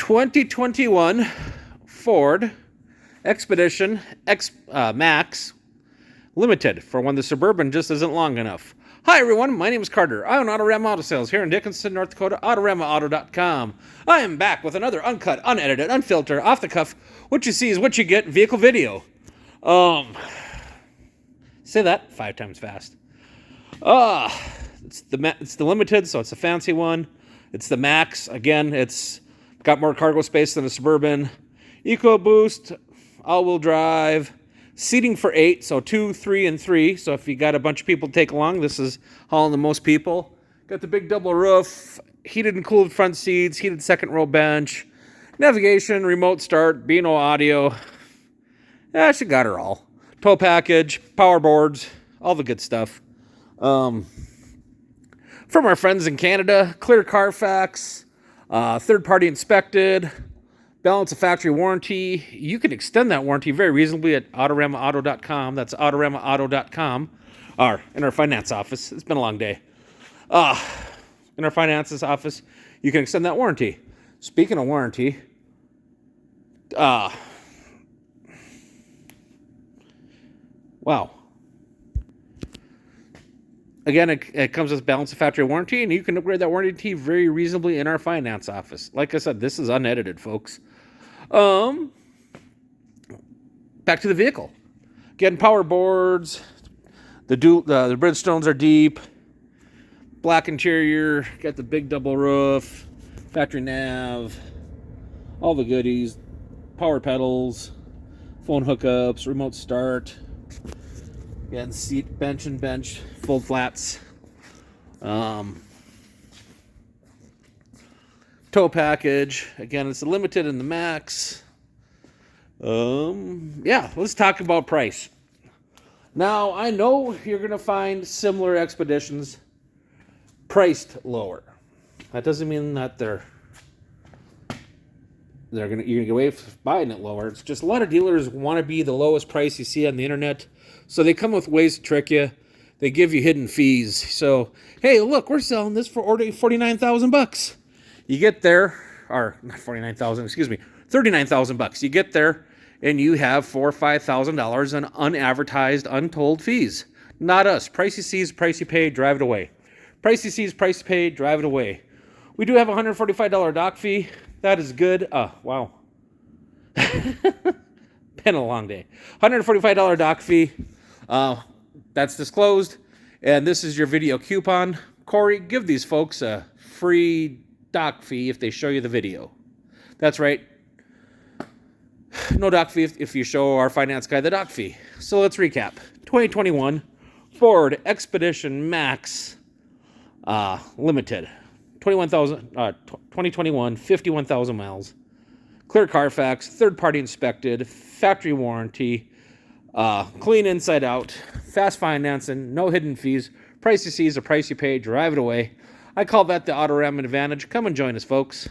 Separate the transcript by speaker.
Speaker 1: 2021 Ford Expedition Max Limited for when the Suburban just isn't long enough. Hi everyone, my name is Carter. I own Autorama Auto Sales here in Dickinson, North Dakota, AutoramaAuto.com. I am back with another uncut, unedited, unfiltered, off-the-cuff, what you see is what you get vehicle video. Say that 5 times fast. It's the Limited, so it's a fancy one. It's the Max. Again, it's got more cargo space than a Suburban. EcoBoost, all-wheel drive. Seating for 8, so 2, 3, and 3. So if you got a bunch of people to take along, this is hauling the most people. Got the big double roof, heated and cooled front seats, heated second row bench, navigation, remote start, Beano audio. Yeah, she got her all. Tow package, power boards, all the good stuff. From our friends in Canada, clear Carfax, third party inspected, balance of factory warranty. You can extend that warranty very reasonably at AutoramaAuto.com. That's AutoramaAuto.com. Or in our finance office. It's been a long day. In our finances office, you can extend that warranty. Speaking of warranty, wow. Again, it comes with balance of factory warranty, and you can upgrade that warranty very reasonably in our finance office. Like I said, this is unedited, folks. Back to the vehicle. Again, power boards. The Bridgestones are deep. Black interior. Got the big double roof. Factory nav. All the goodies. Power pedals. Phone hookups. Remote start. Again, seat, bench, and bench. Fold flats. Tow package. Again, it's the Limited and the Max. Yeah, let's talk about price. Now, I know you're going to find similar Expeditions priced lower. That doesn't mean that you're going to get away from buying it lower. It's just a lot of dealers want to be the lowest price you see on the internet. So they come with ways to trick you. They give you hidden fees. So, hey, look, we're selling this for $49,000. You get there, or not 49,000, excuse me, $39,000. You get there, and you have $4,000 or $5,000 in unadvertised, untold fees. Not us. Price you see is price you pay. Drive it away. Price you see is price you pay. Drive it away. We do have a $145 dock fee. That is good. Wow. Been a long day. $145 dock fee. That's disclosed. And this is your video coupon. Corey, give these folks a free dock fee if they show you the video. That's right. No dock fee if you show our finance guy the dock fee. So let's recap. 2021 Ford Expedition Max Limited. 2021, 51,000 miles. Clear Carfax, third party inspected, factory warranty, clean inside out, fast financing, no hidden fees. Price you see is the price you pay. Drive it away. I call that the Autorama advantage. Come and join us, folks.